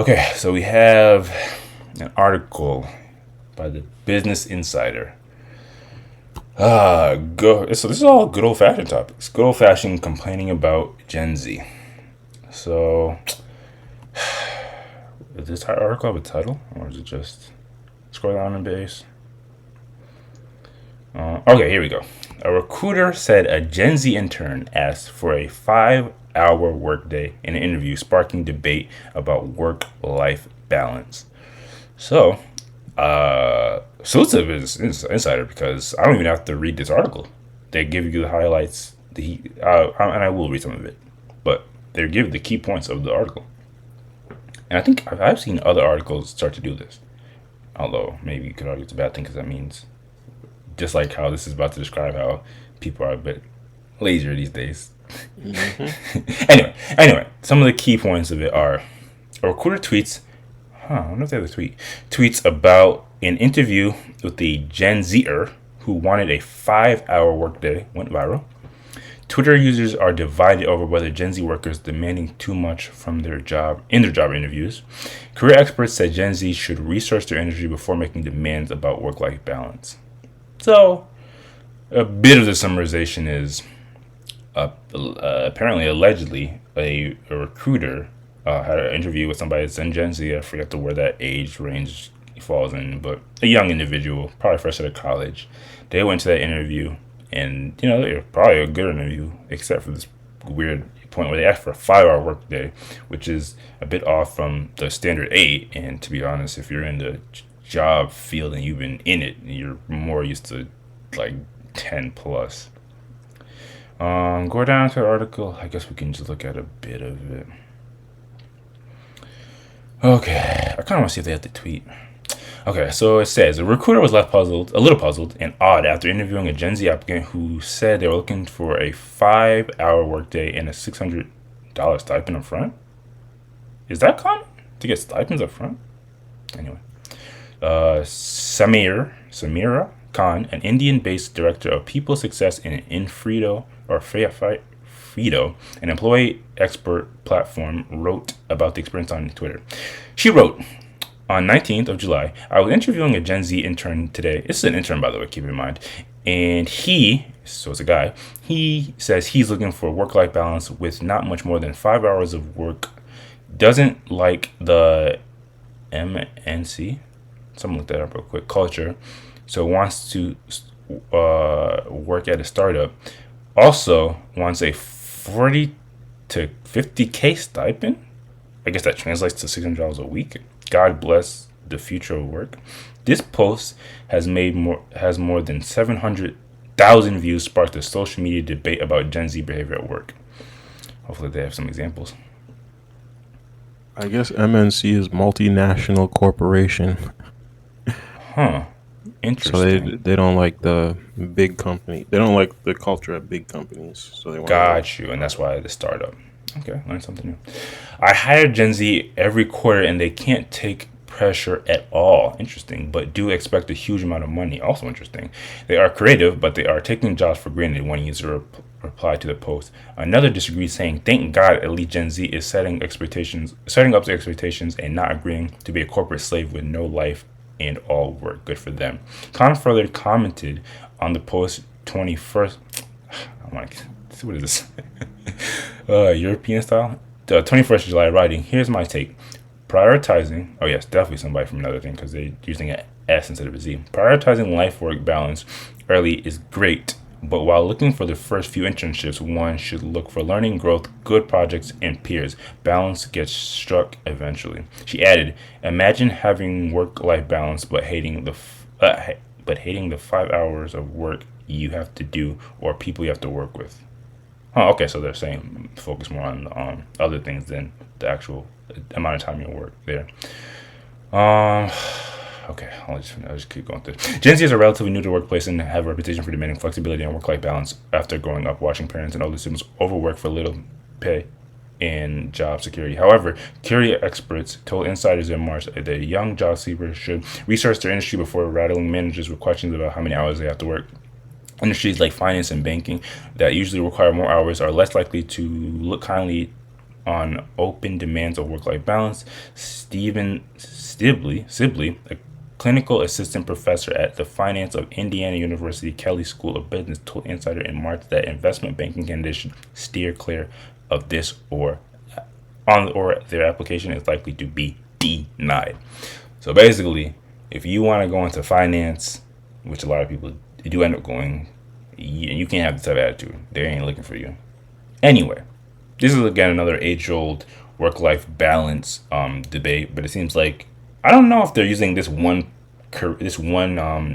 Okay, so we have an article by the Business Insider. So this is all good old fashioned topics. Good old fashioned complaining about Gen Z. So, does this article have a title, or is it just scroll down and base? Okay, here we go. A recruiter said a Gen Z intern asked for a 5-hour workday in an interview, sparking debate about work-life balance. So, salute to the Business Insider because I don't even have to read this article. They give you the highlights, and I will read some of it, but they give the key points of the article. And I think I've seen other articles start to do this. Although maybe you could argue it's a bad thing because that means just like how this is about to describe how people are a bit lazier these days. Anyway, some of the key points of it are a recruiter tweets. I wonder if they have a tweet. Tweets about an interview with a Gen Zer who wanted a 5-hour workday went viral. Twitter users are divided over whether Gen Z workers demanding too much from their job interviews. Career experts said Gen Z should research their industry before making demands about work-life balance. So, a bit of the summarization is apparently, allegedly, a recruiter had an interview with somebody that's in Gen Z. I forget where that age range falls in, but a young individual, probably fresh out of college. They went to that interview, and they were probably a good interview, except for this weird point where they asked for a 5-hour workday, which is a bit off from the standard 8. And to be honest, if you're in the job field and you've been in it, you're more used to like 10 plus. Go down to the article. I guess we can just look at a bit of it. Okay, I kind of want to see if they have the tweet. Okay, so it says a recruiter was left a little puzzled and odd after interviewing a Gen Z applicant who said they were looking for a 5-hour workday and a $600 stipend up front. Is that common to get stipends up front? Anyway, Samira Khan, an Indian-based director of people success in Infredo Fido, an employee expert platform, wrote about the experience on Twitter. She wrote, on 19th of July, I was interviewing a Gen Z intern today. This is an intern, by the way, keep in mind. And so it's a guy, he says he's looking for work-life balance with not much more than 5 hours of work. Doesn't like the MNC, someone look that up real quick, culture. So wants to work at a startup. Also wants a 40 to 50K stipend. I guess that translates to $600 a week. God bless the future of work. This post has more than 700,000 views, sparked a social media debate about Gen Z behavior at work. Hopefully they have some examples. I guess MNC is multinational corporation. Huh. Interesting. So they don't like the big company. They don't like the culture at big companies. So they want. Got you, and that's why the startup. Okay, learn something new. I hire Gen Z every quarter, and they can't take pressure at all. Interesting, but do expect a huge amount of money. Also interesting. They are creative, but they are taking jobs for granted. One user replied to the post. Another disagreed, saying, "Thank God, at least Gen Z is setting up the expectations, and not agreeing to be a corporate slave with no life and all work. Good for them." Khan further commented on the post 21st. I'm like, what is this? European style. The 21st of July, writing, "Here's my take. Prioritizing." Oh yes, definitely somebody from another thing because they're using an S instead of a Z. "Prioritizing life-work balance early is great, but while looking for the first few internships, one should look for learning, growth, good projects, and peers. Balance gets struck eventually." She added, "Imagine having work-life balance, but hating the 5 hours of work you have to do or people you have to work with." Oh, okay. So they're saying focus more on other things than the actual amount of time you work there. Okay, I'll just keep going through. Gen Zs are relatively new to the workplace and have a reputation for demanding flexibility and work-life balance after growing up watching parents and older siblings overwork for little pay and job security. However, career experts told insiders in March that young job seekers should research their industry before rattling managers with questions about how many hours they have to work. Industries like finance and banking that usually require more hours are less likely to look kindly on open demands of work-life balance. Stephen Sibley, a clinical assistant professor at the finance of Indiana University Kelley School of Business, told Insider in March that investment banking candidates should steer clear of this or their application is likely to be denied. So basically, if you want to go into finance, which a lot of people do end up going, you can't have this type of attitude. They ain't looking for you. Anyway, this is again another age-old work-life balance debate, but it seems like I don't know if they're using this one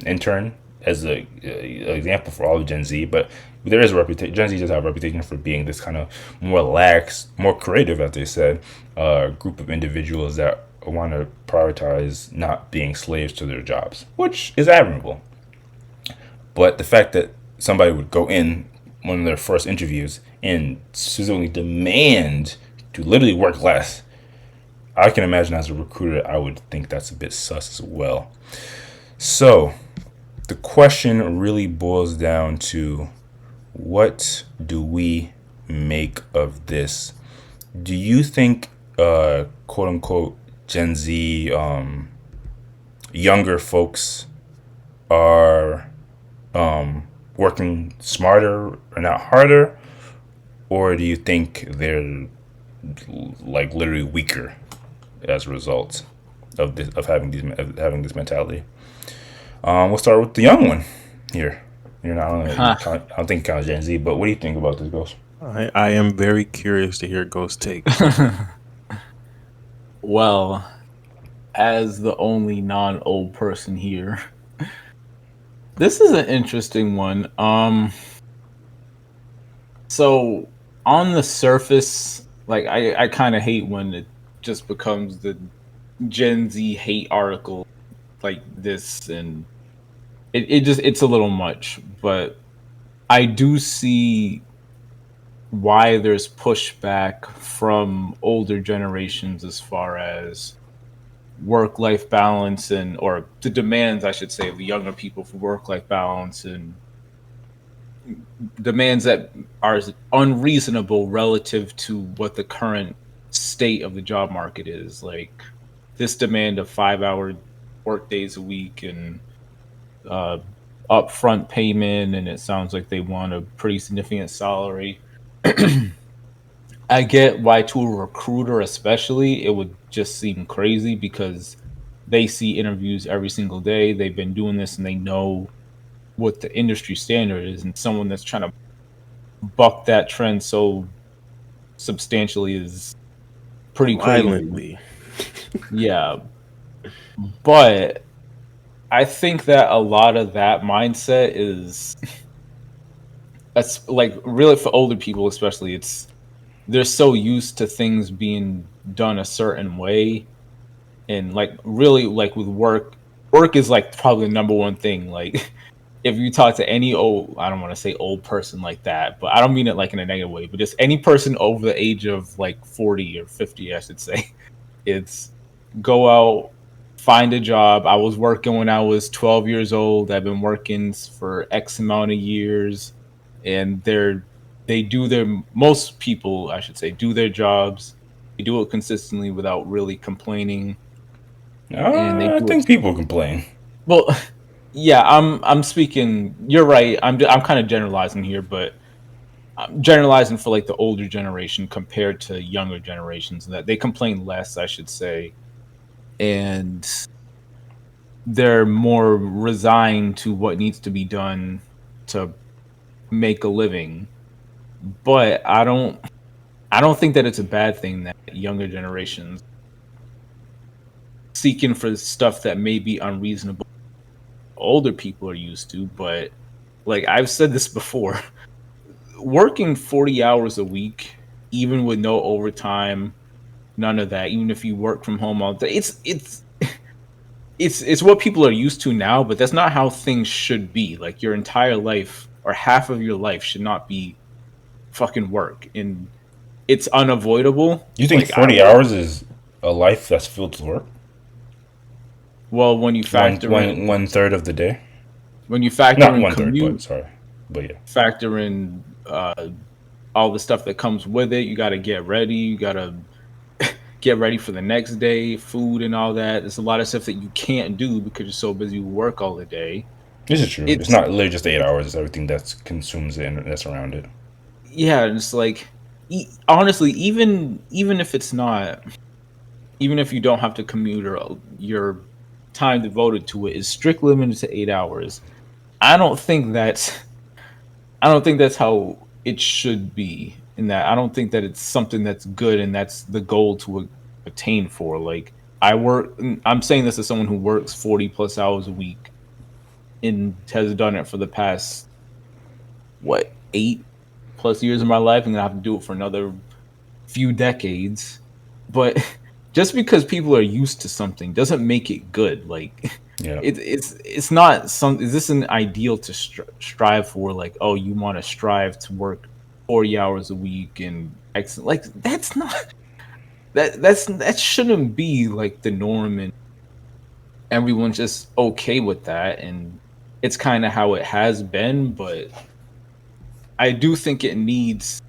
intern as a example for all of Gen Z, but there is a reputation. Gen Z does have a reputation for being this kind of more lax, more creative, as they said, group of individuals that want to prioritize not being slaves to their jobs, which is admirable. But the fact that somebody would go in one of their first interviews and specifically demand to literally work less, I can imagine as a recruiter, I would think that's a bit sus as well. So the question really boils down to, what do we make of this? Do you think, quote unquote, Gen Z younger folks are working smarter or not harder, or do you think they're like literally weaker as a result of having this mentality? We'll start with the young one here. Huh. I don't think it counts Gen Z, but what do you think about this, Ghost? I am very curious to hear Ghost take. Well, as the only non-old person here, this is an interesting one. So on the surface, like I kind of hate when it just becomes the Gen Z hate article like this, and it's a little much. But I do see why there's pushback from older generations as far as work-life balance, and or the demands, I should say, of the younger people for work-life balance, and demands that are unreasonable relative to what the current state of the job market is. Like this demand of 5-hour work days a week and uh, upfront payment, and it sounds like they want a pretty significant salary. I get why to a recruiter, especially, it would just seem crazy because they see interviews every single day. They've been doing this and they know what the industry standard is. And someone that's trying to buck that trend so substantially is pretty crazy. Violently. Yeah. But I think that a lot of that mindset is that's like really for older people, especially, it's they're so used to things being done a certain way, and like really like with work is like probably the number one thing. Like if you talk to any old, I don't want to say old person like that, but I don't mean it like in a negative way, but just any person over the age of like 40 or 50, I should say, it's go out, find a job. I was working when I was 12 years old. I've been working for X amount of years, and they do their, most people, I should say, do their jobs. They do it consistently without really complaining, and they I do it. think people complain. Well, yeah, I'm speaking. You're right. I'm kind of generalizing here, but I'm generalizing for like the older generation compared to younger generations, that they complain less, I should say, and they're more resigned to what needs to be done to make a living. But I don't think that it's a bad thing that younger generations seeking for stuff that may be unreasonable older people are used to. But like I've said this before, working 40 hours a week, even with no overtime, none of that, even if you work from home all day, it's what people are used to now, but that's not how things should be. Like your entire life or half of your life should not be fucking work, and it's unavoidable. You think Like I 40 work, hours is a life that's filled with work? well, when you One factor in one one third of the day? when you factor Not in one third, but commute, sorry, but yeah. factor in all the stuff that comes with it. You got to get ready. You got to get ready for the next day, food and all that. There's a lot of stuff that you can't do because you're so busy with work all the day. This is true. It's It's not literally just 8 hours. It's everything that consumes it and that's around it. yeah, and it's like honestly, even if it's not, even if you don't have to commute or your time devoted to it is strictly limited to 8 hours. I don't think that's I don't think that's how it should be. In that, I don't think that it's something that's good and that's the goal to attain for. Like I'm saying this as someone who works 40 plus hours a week and has done it for the past what 8 plus years of my life, and I have to do it for another few decades. But just because people are used to something doesn't make it good. Like Yeah. it's not some. Is this an ideal to strive for? Like, oh, you want to strive to work 40 hours a week and like that's not that shouldn't be like the norm, and everyone's just okay with that, and it's kind of how it has been. But I do think it needs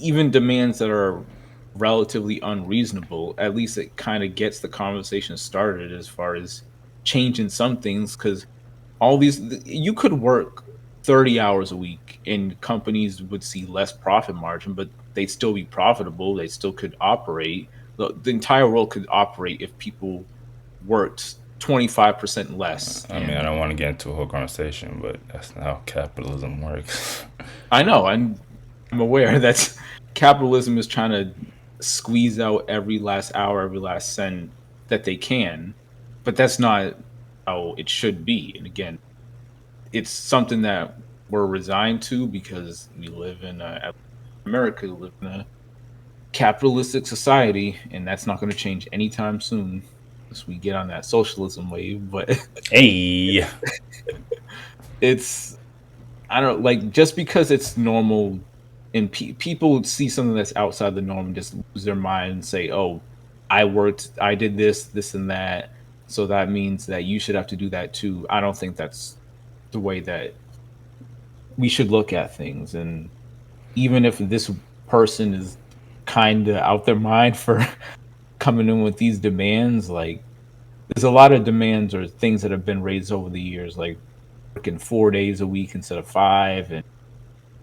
even demands that are relatively unreasonable. At least it kind of gets the conversation started as far as changing some things, because all these you could work 30 hours a week and companies would see less profit margin, but they'd still be profitable. They still could operate. The entire world could operate if people worked 25% less. I mean, I don't want to get into a whole conversation, but that's not how capitalism works. I know. I'm aware that capitalism is trying to squeeze out every last hour, every last cent that they can, but that's not how it should be. And again, it's something that we're resigned to because we live in America, we live in a capitalistic society, and that's not going to change anytime soon unless we get on that socialism wave. But Hey. it's I don't like just because it's normal and people see something that's outside the norm and just lose their mind and say, "Oh, I did this, and that, so that means that you should have to do that too." I don't think that's the way that we should look at things. And even if this person is kind of out their mind for coming in with these demands, like there's a lot of demands or things that have been raised over the years, like working 4 days a week instead of 5, and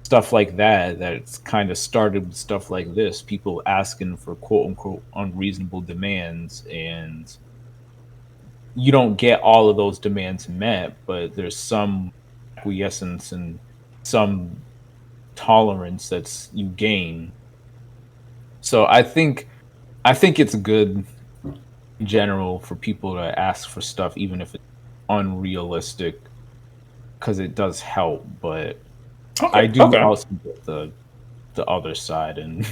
stuff like that. That's kind of started with stuff like this, people asking for quote unquote unreasonable demands, and you don't get all of those demands met, but there's some acquiescence and some tolerance that's you gain. So I think it's good in general for people to ask for stuff even if it's unrealistic, because it does help. But I do also get the other side. And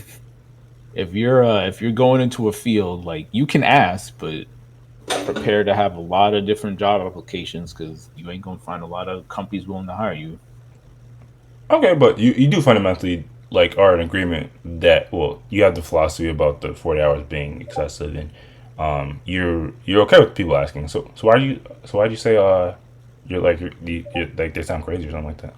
if you're going into a field, like, you can ask, but prepare to have a lot of different job applications, because you ain't gonna find a lot of companies willing to hire you. Okay, but you do fundamentally like are in agreement that, well, you have the philosophy about the 40 hours being excessive, and you're okay with people asking. So why do you say you're like they sound crazy or something like that?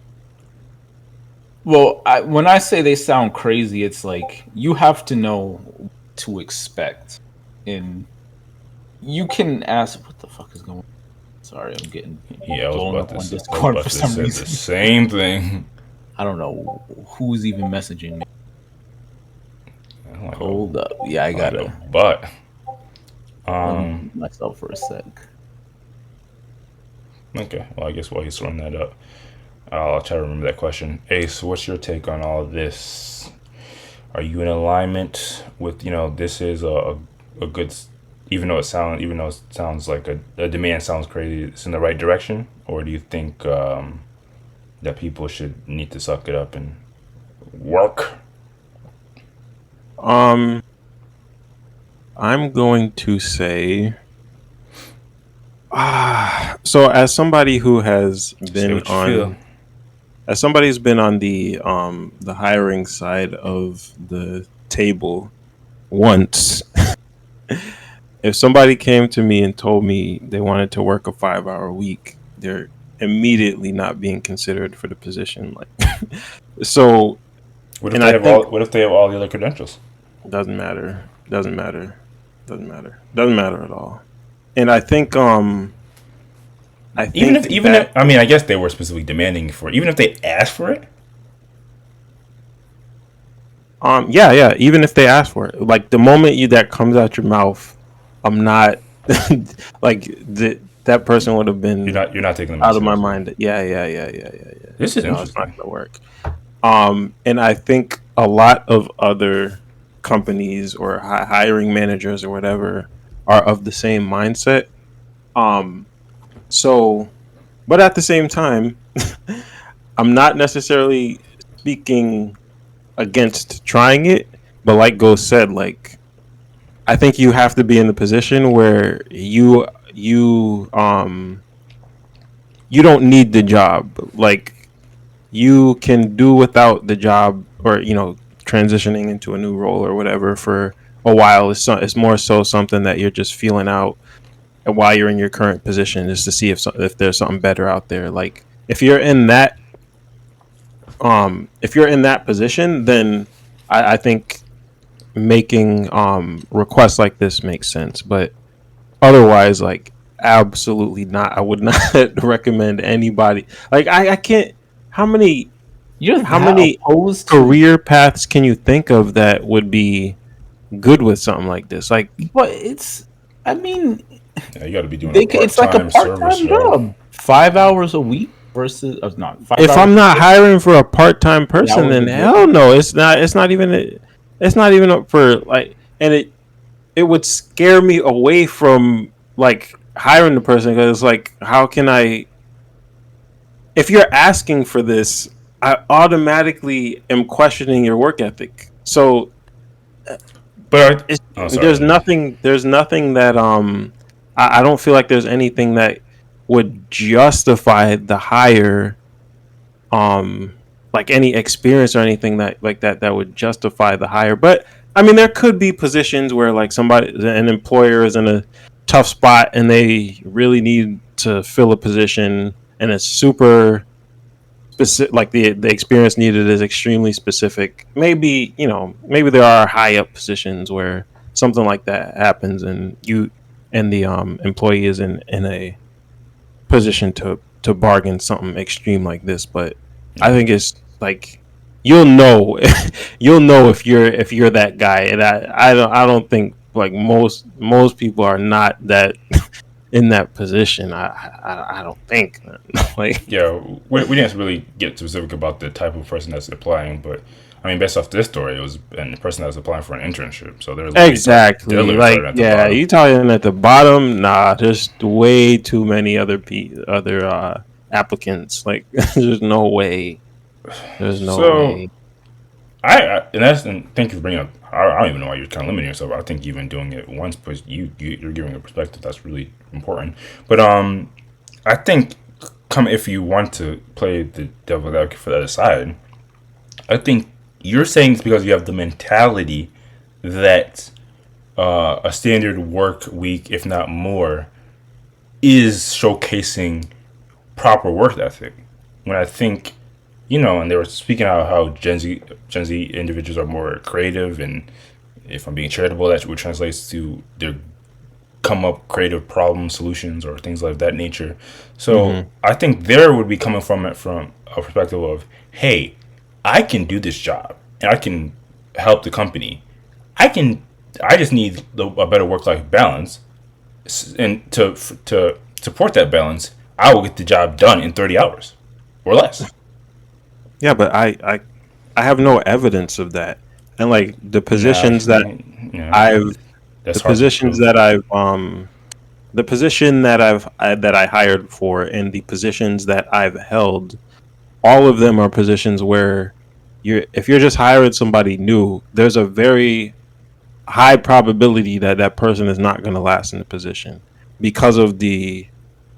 Well, when I say they sound crazy, it's like you have to know what to expect, and you can ask, "What the fuck is going on?" Sorry, I'm getting Yeah, blown up on I was Discord about for to some say reason. the same thing. I don't know who's even messaging me. I don't like Hold up, yeah, I I like a gotta butt. let me mute myself for a sec. Okay, well, I guess while he's throwing that up, I'll try to remember that question. Ace, what's your take on all of this? Are you in alignment with, this is a good, even though it sounds like a demand sounds crazy, it's in the right direction? Or do you think that people should need to suck it up and work? I'm going to say, so as somebody who has Say been what you feel. as somebody who's been on the hiring side of the table once, if somebody came to me and told me they wanted to work a 5-hour week, they're immediately not being considered for the position. Like, so What if And they I have think all? What if they have all the other credentials? doesn't matter. Doesn't matter. Doesn't matter. Doesn't matter at all. And I Even think if, even that if, I mean, I guess they were specifically demanding for it. Even if they asked for it. yeah, even if they ask for it, like the moment you that comes out your mouth, I'm not like that person would have been You're not taking them that out of my seriously. mind. Yeah. This is No, it's not interesting. gonna work. And I think a lot of other companies or hiring managers or whatever are of the same mindset. Um, so, but at the same time, I'm not necessarily speaking against trying it. But like Ghost said, like I think you have to be in the position where you don't need the job. Like you can do without the job, or transitioning into a new role or whatever for a while. It's more so something that you're just feeling out, and while you're in your current position, is to see if there's something better out there. Like if you're in that position, then I think making requests like this makes sense. But otherwise, like absolutely not. I would not recommend anybody. Like I can't. How many You're how that many opposed to, career paths can you think of that would be good with something like this? Like but it's. I mean, Yeah, you got to be doing a it's like a part-time service part-time job. job. 5 hours a week versus not 5 if hours I'm a not day, hiring for a part-time 8 person, hours then a day. hell no. It's not even up for like. And it would scare me away from like hiring the person, because like how can I, if you're asking for this, I automatically am questioning your work ethic. So But oh, there's sorry. nothing that I don't feel like there's anything that would justify the hire, um like any experience or anything that like that would justify the hire. But I mean, there could be positions where like an employer is in a tough spot and they really need to fill a position, and it's super specific, like the experience needed is extremely specific. Maybe maybe there are high up positions where something like that happens, and the employee is in a position to bargain something extreme like this. But I think it's like you'll know you'll know if you're that guy. And I don't think like most people are not that in that position. I don't think like Yeah, we didn't really get specific about the type of person that's applying, but I mean, based off this story, it was and the person that was applying for an internship. So they're exactly, literally like starting at the yeah, bottom. you talking at the bottom. Nah, there's way too many other applicants. Like there's no way. There's no So way. and thank you for bringing up. I don't even know why you're kind of limiting yourself. I think even doing it once, but you're giving a perspective that's really important. But I think come if you want to play the devil advocate for the other side, I think you're saying it's because you have the mentality that a standard work week, if not more, is showcasing proper work ethic. When I think, and they were speaking about how Gen Z individuals are more creative, and if I'm being charitable, that would translate to their come up creative problem solutions or things like that nature. So Hmm. I think there would be coming from it from a perspective of, hey, I can do this job and I can help the company. I can. I just need a better work life balance, and to support that balance, I will get the job done in 30 hours or less. Yeah, but I have no evidence of that. And like Nah, I've that's the hard to positions prove. that the position that that I hired for, and the positions that I've held, all of them are positions where if you're just hiring somebody new, there's a very high probability that that person is not going to last in the position because of the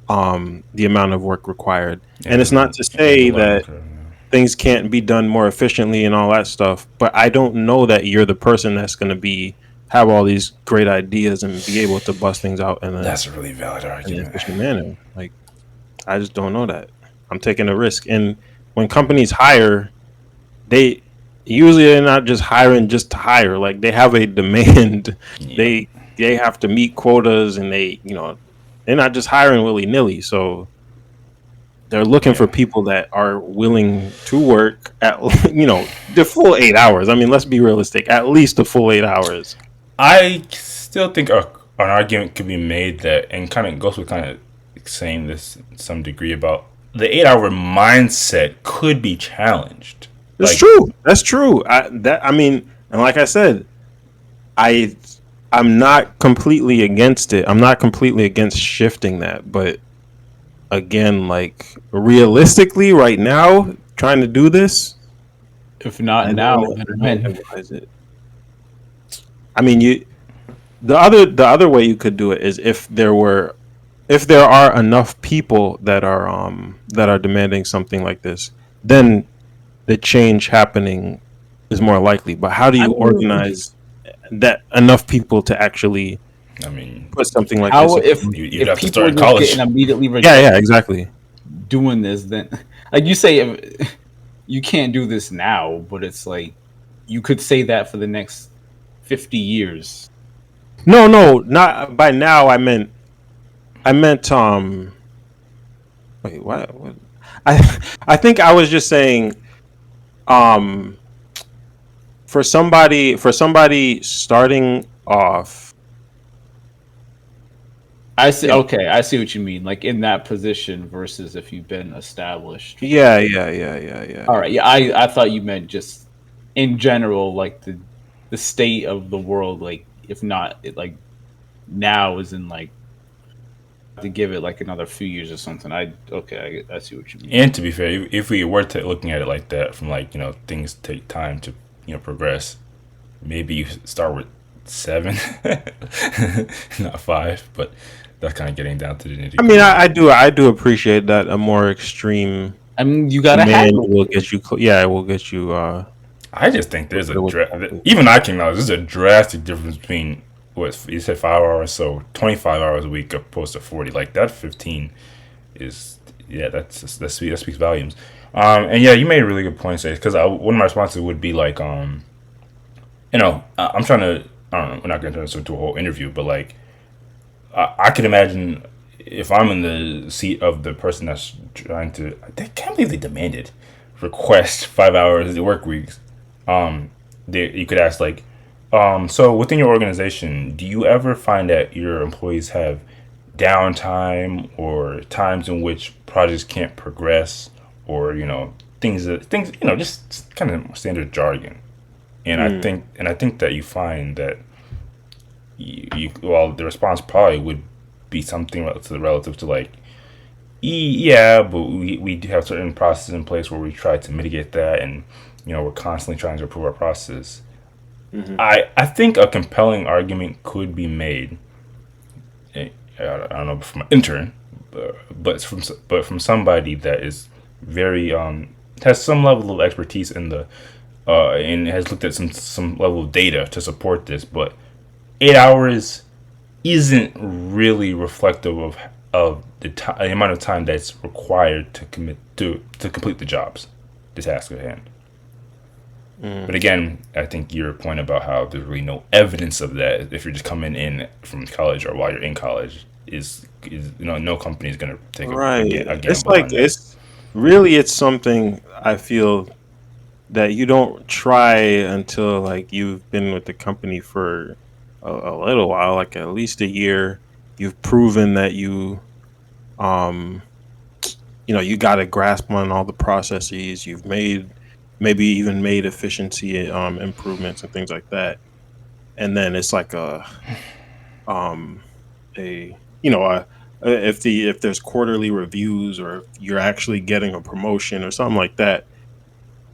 amount of work required. Yeah, And it's not to there's a say learning that curve. things can't be done more efficiently and all that stuff, but I don't know that you're the person that's going to be have all these great ideas and be able to bust things out in That's a really valid an argument. efficient manner. Like I just don't know that. I'm taking a risk. And when companies hire, they usually they're not just hiring just to hire. Like they have a demand. Yeah. they they have to meet quotas, and they're not just hiring willy nilly. So they're looking for Yeah. people that are willing to work at the full 8 hours. I mean, let's be realistic. At least the full 8 hours. I still think an argument could be made that, and kind of goes with kind of saying this in some degree about the 8 hour mindset could be challenged. That's Like, true. That's true. I mean, and like I said, I I'm not completely against it. I'm not completely against shifting that, but again, like realistically, right now, trying to do this, If not I now, don't, then I don't when? advise it. I mean, the other way you could do it is if there are enough people that are demanding something like this, then the change happening is more likely. But how do I you mean, organize that enough people to actually I mean, put something like how this in? you'd if have to people start are in just getting college. immediately Yeah, rejected yeah, exactly. doing this, then like you say, if, you can't do this now, but it's like you could say that for the next 50 years. No, no, not by now. I meant wait, what? I think I was just saying um for somebody starting off, I see. you know, Okay, I see what you mean. Like in that position versus if you've been established for. yeah, yeah, yeah, yeah, yeah, All yeah. right. Yeah, I thought you meant just in general, like the state of the world. Like if not, it, like now is in like to give it like another few years or something. I see what you mean. And to be fair, if we were looking at it like that, from like things take time to progress. Maybe you start with 7, not 5, but that's kind of getting down to the nitty I mean, gritty. I do appreciate that a more extreme I mean, you gotta demand haggle. will get you. Yeah, it will get you. I just think there's a Closer with something. even I can acknowledge there's a drastic difference between what you said 5 hours, so 25 hours a week opposed to 40. Like that 15 is, yeah, that speaks volumes. And yeah, you made a really good point, say, because one of my responses would be like, I'm trying to, I don't know, we're not going to turn this into a whole interview, but like I could imagine if I'm in the seat of the person that's trying to, they can't believe they demanded request 5 hours work weeks. You could ask like, so within your organization, do you ever find that your employees have downtime or times in which projects can't progress, or things just kind of standard jargon? And Mm, I think that you find that well, the response probably would be something relative to like, yeah, but we do have certain processes in place where we try to mitigate that, and we're constantly trying to improve our process. hmm. I think a compelling argument could be made. I don't know, from an intern, but from somebody that is very has some level of expertise in the and has looked at some level of data to support this. But 8 hours isn't really reflective of the amount of time that's required to commit to complete the jobs, the task at hand. Mm. But again, I think your point about how there's really no evidence of that if you're just coming in from college or while you're in college is no company is going to take Right. a It's gamble like on that. it's something I feel that you don't try until like you've been with the company for a little while, like at least a year. You've proven that um you got a grasp on all the processes. You've made maybe even made efficiency improvements and things like that. And then it's like um a if there's quarterly reviews, or if you're actually getting a promotion or something like that,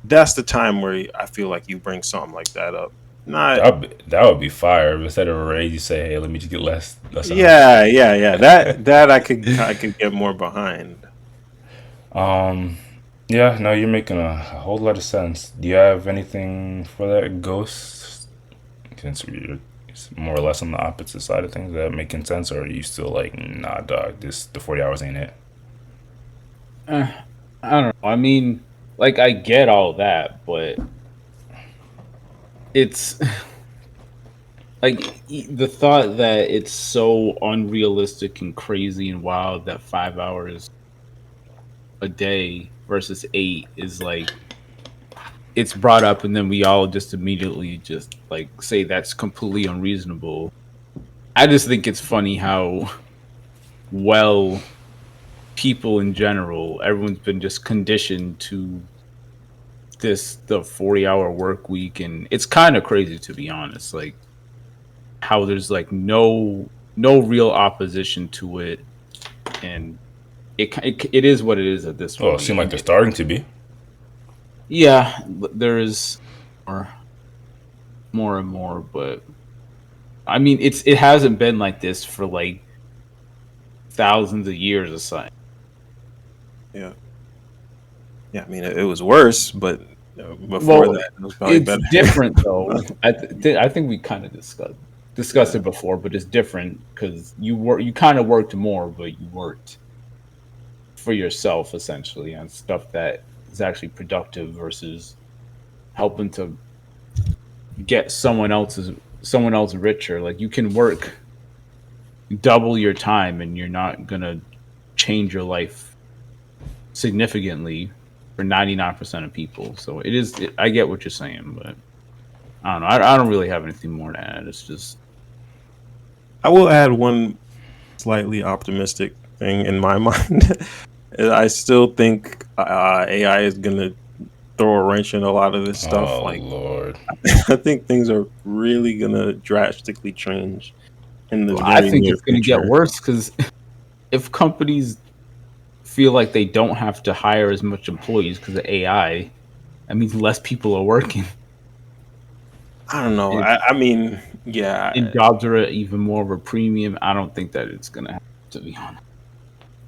that's the time where I feel like you bring something like that up. Not That would be fire. Instead of a raise, you say, "Hey, let me just get less hours." Yeah, yeah, yeah. That I could get more behind. Um, yeah, no, you're making a whole lot of sense. Do you have anything for that, Ghost? Since you're more or less on the opposite side of things, that making sense, or are you still like, nah, dog, the 40 hours ain't it? I don't know. I mean, like I get all that, but it's like the thought that it's so unrealistic and crazy and wild that 5 hours a day versus 8 is like it's brought up, and then we all just immediately just like say that's completely unreasonable. I just think it's funny how well people in general, everyone's been just conditioned to the 40-hour work week, and it's kind of crazy to be honest. Like how there's like no real opposition to it, and it is what it is at this Well, it point. seems like they're starting to be. Yeah, there is more and more, but I mean, it hasn't been like this for like thousands of years or something. Yeah. Yeah, I mean, it was worse, but before Well, that, it was probably it's better. different though. I think we kind of discussed it before, but it's different because you kind of worked more, but you worked for yourself essentially on stuff that is actually productive versus helping to get someone else richer. Like you can work double your time and you're not gonna change your life significantly for 99% of people. So I get what you're saying, but I don't know. I don't really have anything more to add. It's just I will add one slightly optimistic thing in my mind. I still think AI is gonna throw a wrench in a lot of this stuff. Oh Like, Lord. I think things are really gonna drastically change in the I very think near it's going to get future. worse because if companies feel like they don't have to hire as much employees because of AI, that means less people are working. I don't know. And, I mean, yeah, and jobs are at even more of a premium. I don't think that it's going to happen, to be honest.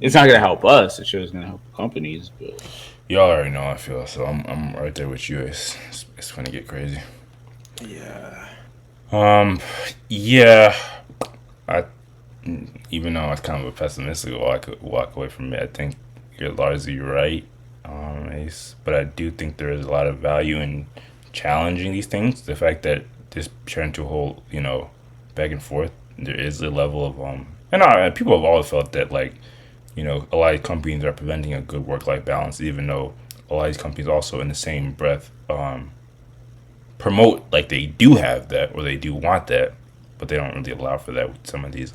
It's not going to help us. It sure is going to help companies, but Y'all already know how I feel, so I'm right there with you. It's gonna get crazy. yeah. Um, yeah, I even though I was kind of a pessimistic walk away from it, I think you're largely right, Ace. But I do think there is a lot of value in challenging these things. The fact that this turned to a whole, back and forth. There is a level of and people have always felt that like, a lot of companies are preventing a good work life balance, even though a lot of these companies also in the same breath promote like they do have that or they do want that, but they don't really allow for that with some of these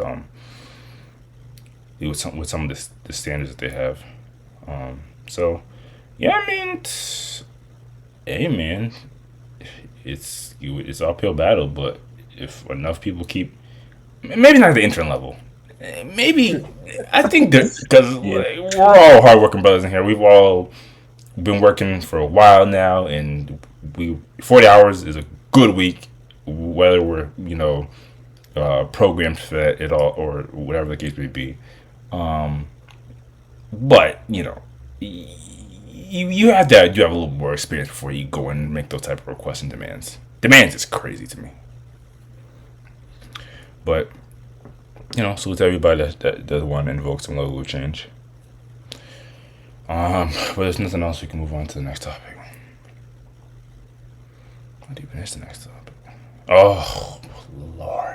with some of the standards that they have. So yeah, I mean, hey man, it's uphill battle, but if enough people keep, maybe not at the intern level, maybe I think that because Yeah. we're all hardworking brothers in here, we've all been working for a while now, and 40 hours is a good week, whether we're programmed for that at all or whatever the case may be. But you have that. You have a little more experience before you go and make those type of requests and demands. Demands is crazy to me. But salute to everybody that does want to invoke some level of change. But there's nothing else. We can move on to the next topic. What even is the next topic? Oh Lord.